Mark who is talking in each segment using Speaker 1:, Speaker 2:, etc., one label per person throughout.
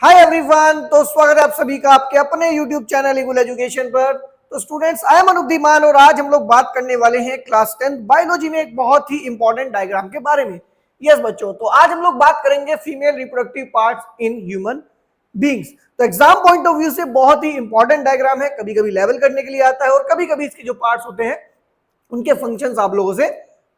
Speaker 1: Hi everyone, तो स्वागत है आप सभी का आपके अपने YouTube चैनल ईगल एजुकेशन पर। तो स्टूडेंट्स, आई एम अनुद्दीमान और आज हम लोग बात करने वाले हैं क्लास 10 बायोलॉजी में एक बहुत ही इंपॉर्टेंट डायग्राम के बारे में। यस बच्चों, तो आज हम लोग बात करेंगे female reproductive parts in human beings. तो एग्जाम पॉइंट ऑफ व्यू से बहुत ही इंपॉर्टेंट डायग्राम है, कभी कभी लेवल करने के लिए आता है और कभी कभी इसके जो पार्ट्स होते हैं उनके फंक्शंस आप लोगों से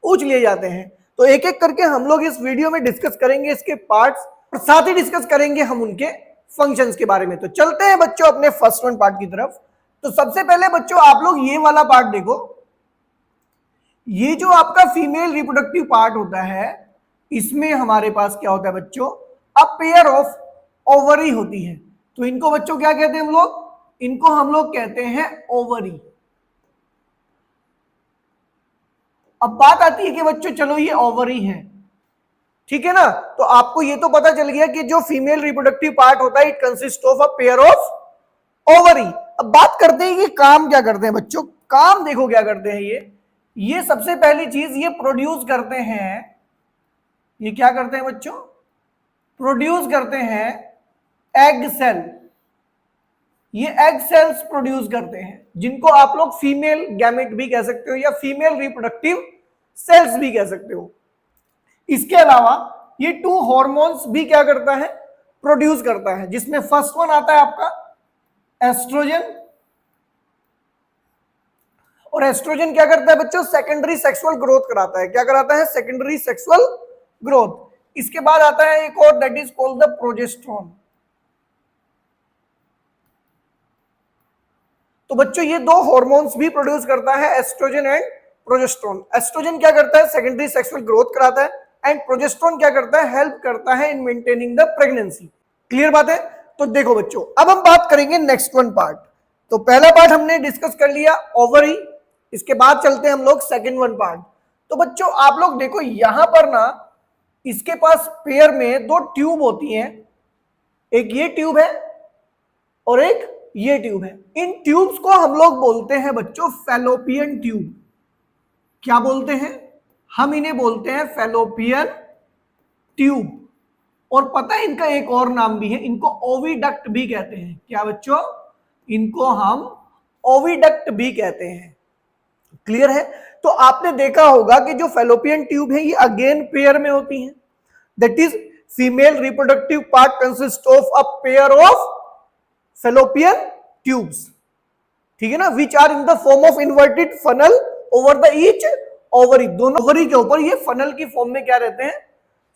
Speaker 1: पूछ लिए जाते हैं। तो एक एक करके हम लोग इस वीडियो में डिस्कस करेंगे इसके पार्ट्स और साथ ही डिस्कस करेंगे हम उनके फंक्शंस के बारे में। तो चलते हैं बच्चों अपने फर्स्ट वन पार्ट की तरफ। तो सबसे पहले बच्चों आप लोग ये वाला पार्ट देखो। ये जो आपका फीमेल रिप्रोडक्टिव पार्ट होता है, इसमें हमारे पास क्या होता है बच्चों, अ पेयर ऑफ ओवरी होती है। तो इनको बच्चों क्या कहते हैं हम लोग, इनको हम लोग कहते हैं ओवरी। अब बात आती है कि बच्चों चलो ये ओवरी है, ठीक है ना। तो आपको ये तो पता चल गया कि जो फीमेल रिप्रोडक्टिव पार्ट होता है it consist of a pair of ovary. अब बात करते हैं कि काम क्या करते हैं बच्चों। काम देखो क्या करते हैं ये सबसे पहली चीज ये प्रोड्यूस करते हैं। ये क्या करते हैं बच्चों, प्रोड्यूस करते हैं एग सेल। ये एग सेल्स प्रोड्यूस करते हैं जिनको आप लोग फीमेल गैमेट भी कह सकते हो या फीमेल रिप्रोडक्टिव सेल्स भी कह सकते हो। इसके अलावा ये 2 हॉर्मोन्स भी क्या करता है, प्रोड्यूस करता है, जिसमें फर्स्ट वन आता है आपका एस्ट्रोजन। और एस्ट्रोजन क्या करता है बच्चों, सेकेंडरी सेक्सुअल ग्रोथ कराता है। क्या कराता है, सेकेंडरी सेक्सुअल ग्रोथ। इसके बाद आता है एक और, that is called the progesterone. तो बच्चों ये 2 हॉर्मोन्स भी प्रोड्यूस करता है, एस्ट्रोजन एंड प्रोजेस्टेरोन। एस्ट्रोजन क्या करता है, सेकेंडरी सेक्सुअल ग्रोथ कराता है, एंड प्रोजेस्टेरोन क्या करता है, हेल्प करता है in maintaining the pregnancy. Clear बात है। तो देखो बच्चों, अब हम बात करेंगे नेक्स्ट वन पार्ट। तो पहला पार्ट हमने डिस्कस कर लिया ओवरी, इसके बाद चलते हैं हम लोग सेकंड वन पार्ट। तो बच्चों आप लोग देखो यहां पर ना, इसके पास पेयर में 2 ट्यूब होती हैं, एक ये ट्यूब है और एक ये ट्यूब है। इन ट्यूब्स को हम लोग बोलते हैं बच्चों फैलोपियन ट्यूब। क्या बोलते हैं, हम इन्हें बोलते हैं फैलोपियन ट्यूब। और पता है इनका एक और नाम भी है, इनको ओविडक्ट भी कहते हैं। क्या बच्चों, इनको हम ओविडक्ट भी कहते हैं। क्लियर है। तो आपने देखा होगा कि जो फैलोपियन ट्यूब है ये अगेन पेयर में होती है, that is female reproductive part consist of a pair of fallopian tubes, ठीक है ना, which are in the form of inverted funnel over the each ovary. दोनों ओवरी के ऊपर ये फनल की फॉर्म में क्या रहते हैं,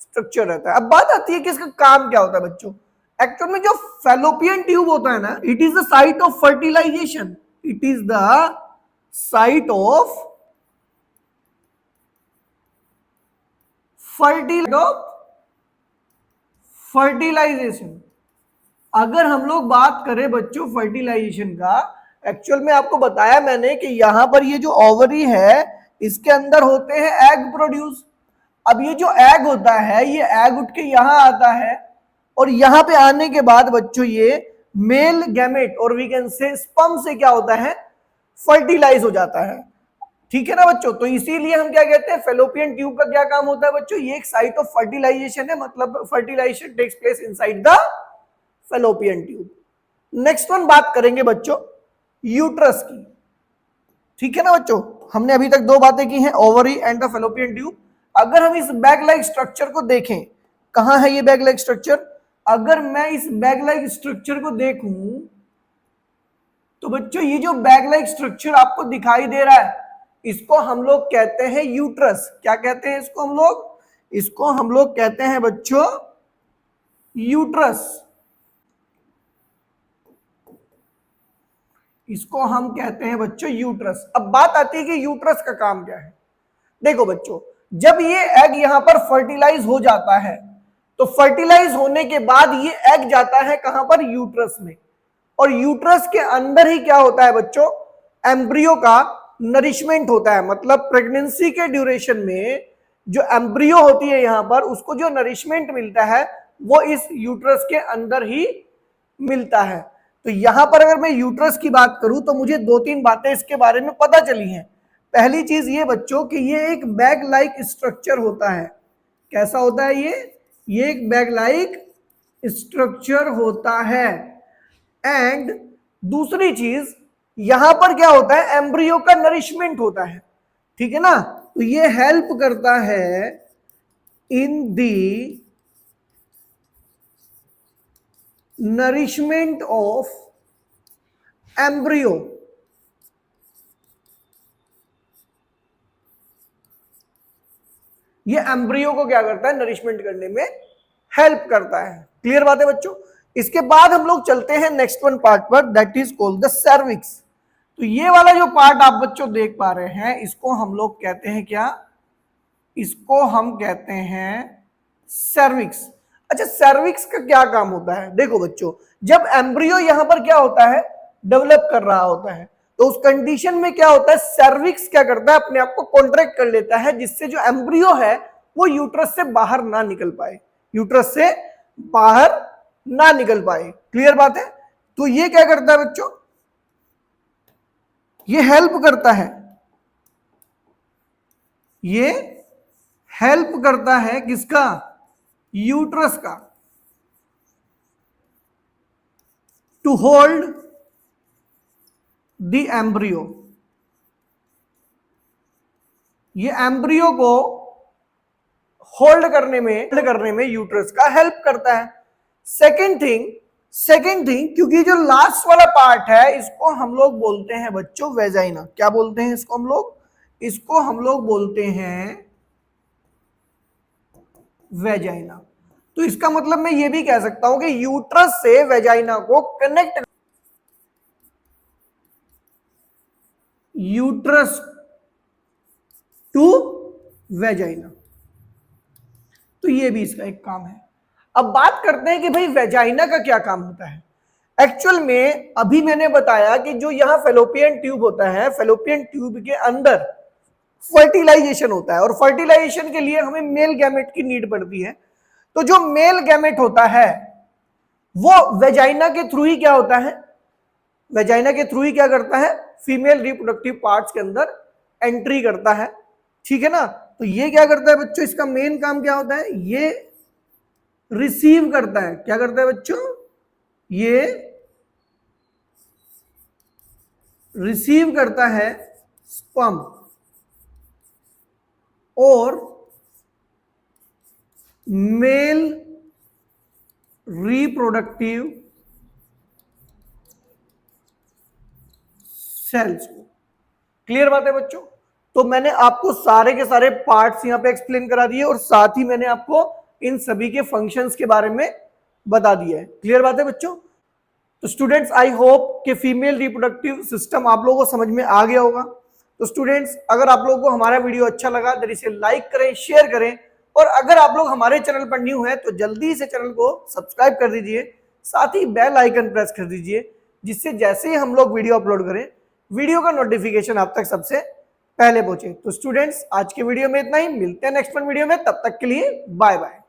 Speaker 1: स्ट्रक्चर रहता है। अब बात आती है कि इसका काम क्या होता है बच्चों। एक्चुअल में जो फैलोपियन ट्यूब होता है ना, it is the site of fertilization. It is the site of fertilization. अगर हम लोग बात करें बच्चों फर्टिलाइजेशन का, एक्चुअल में आपको बताया मैंने कि यहां पर ये जो ओवरी है इसके अंदर होते हैं एग प्रोड्यूस। अब ये जो एग होता है ये एग उठ के यहां आता है और यहां पे आने के बाद बच्चों ये मेल गैमेट और वी कैन से स्पर्म से क्या होता है, फर्टिलाइज हो जाता है, ठीक है ना बच्चों। तो इसीलिए हम क्या कहते हैं, फैलोपियन ट्यूब का क्या काम होता है बच्चों, ये एक साइट ऑफ फर्टिलाइजेशन है, मतलब fertilization takes place inside the fallopian tube. Next one बात करेंगे बच्चों यूट्रस की, ठीक है ना बच्चों। हमने अभी तक 2 बातें की हैं, ovary and the fallopian tube. अगर हम इस बैग लाइक स्ट्रक्चर को देखें, कहां है ये बैग लाइक स्ट्रक्चर, अगर मैं इस बैग लाइक स्ट्रक्चर को देखूं तो बच्चों ये जो बैग लाइक स्ट्रक्चर आपको दिखाई दे रहा है इसको हम लोग कहते हैं यूट्रस। क्या कहते हैं इसको हम लोग, इसको हम लोग कहते हैं बच्चों यूट्रस। इसको हम कहते हैं बच्चों यूट्रस। अब बात आती है कि यूट्रस का काम क्या है। देखो बच्चों, जब ये एग यहां पर फर्टिलाइज हो जाता है तो फर्टिलाइज होने के बाद ये एग जाता है कहां पर, यूट्रस में। और यूट्रस के अंदर ही क्या होता है बच्चों, एम्ब्रियो का नरिशमेंट होता है। मतलब प्रेगनेंसी के ड्यूरेशन में जो एम्ब्रियो होती है यहां पर, उसको जो नरिशमेंट मिलता है वो इस यूट्रस के अंदर ही मिलता है। तो यहां पर अगर मैं यूट्रस की बात करूं तो मुझे 2-3 बातें इसके बारे में पता चली हैं। पहली चीज ये बच्चों कि ये एक बैग लाइक स्ट्रक्चर होता है। कैसा होता है ये एक बैग लाइक स्ट्रक्चर होता है। एंड दूसरी चीज यहां पर क्या होता है, एम्ब्रियो का नरिशमेंट होता है, ठीक है ना। तो ये हेल्प करता है इन दी नरिशमेंट ऑफ एम्ब्रियो। ये एम्ब्रियो को क्या करता है, नरिशमेंट करने में हेल्प करता है। क्लियर बात है बच्चों। इसके बाद हम लोग चलते हैं नेक्स्ट वन पार्ट पर, that is called the cervix. तो ये वाला जो पार्ट आप बच्चों देख पा रहे हैं, इसको हम लोग कहते हैं क्या, इसको हम कहते हैं सर्विक्स। अच्छा, सर्विक्स का क्या काम होता है, देखो बच्चों, जब एम्ब्रियो यहां पर क्या होता है, डेवलप कर रहा होता है, तो उस कंडीशन में क्या होता है, सर्विक्स क्या करता है, अपने आप को कॉन्ट्रैक्ट कर लेता है, जिससे जो एम्ब्रियो है वो यूट्रस से बाहर ना निकल पाए, यूट्रस से बाहर ना निकल पाए। क्लियर बात है। तो ये क्या करता है बच्चों, ये हेल्प करता है, ये हेल्प करता है किसका, यूट्रस का, टू होल्ड द एम्ब्रियो। ये एम्ब्रियो को होल्ड करने में यूट्रस का हेल्प करता है। सेकेंड थिंग, क्योंकि जो लास्ट वाला पार्ट है इसको हम लोग बोलते हैं बच्चों वेजाइना। क्या बोलते हैं इसको हम लोग, इसको हम लोग बोलते हैं वेजाइना। तो इसका मतलब मैं ये भी कह सकता हूं कि यूट्रस से वेजाइना को कनेक्ट, यूट्रस टू वेजाइना, तो ये भी इसका एक काम है। अब बात करते हैं कि भाई वेजाइना का क्या काम होता है। एक्चुअल में अभी मैंने बताया कि जो यहां फेलोपियन ट्यूब होता है, फेलोपियन ट्यूब के अंदर फर्टिलाइजेशन होता है, और फर्टिलाइजेशन के लिए हमें मेल गैमेट की नीड पड़ती है। तो जो मेल गैमेट होता है वो वेजाइना के थ्रू ही क्या होता है, वेजाइना के थ्रू ही क्या करता है, फीमेल रिप्रोडक्टिव पार्ट्स के अंदर एंट्री करता है, ठीक है ना। तो ये क्या करता है बच्चों, इसका मेन काम क्या होता है, ये रिसीव करता है, क्या करता है बच्चों, ये रिसीव करता है स्पर्म और मेल रिप्रोडक्टिव सेल्स को। क्लियर बात है बच्चों। तो मैंने आपको सारे के सारे पार्ट्स यहां पे एक्सप्लेन करा दिए, और साथ ही मैंने आपको इन सभी के फंक्शंस के बारे में बता दिया है। क्लियर बात है बच्चों। तो स्टूडेंट्स, आई होप कि फीमेल रिप्रोडक्टिव सिस्टम आप लोगों को समझ में आ गया होगा। तो स्टूडेंट्स, अगर आप लोगों को हमारा वीडियो अच्छा लगा तो इसे लाइक करें, शेयर करें, और अगर आप लोग हमारे चैनल पर न्यू हैं तो जल्दी से चैनल को सब्सक्राइब कर दीजिए, साथ ही बेल आइकन प्रेस कर दीजिए, जिससे जैसे ही हम लोग वीडियो अपलोड करें, वीडियो का नोटिफिकेशन आप तक सबसे पहले पहुंचे। तो स्टूडेंट्स, आज के वीडियो में इतना ही, मिलते हैं नेक्स्ट वीडियो में, तब तक के लिए बाय बाय।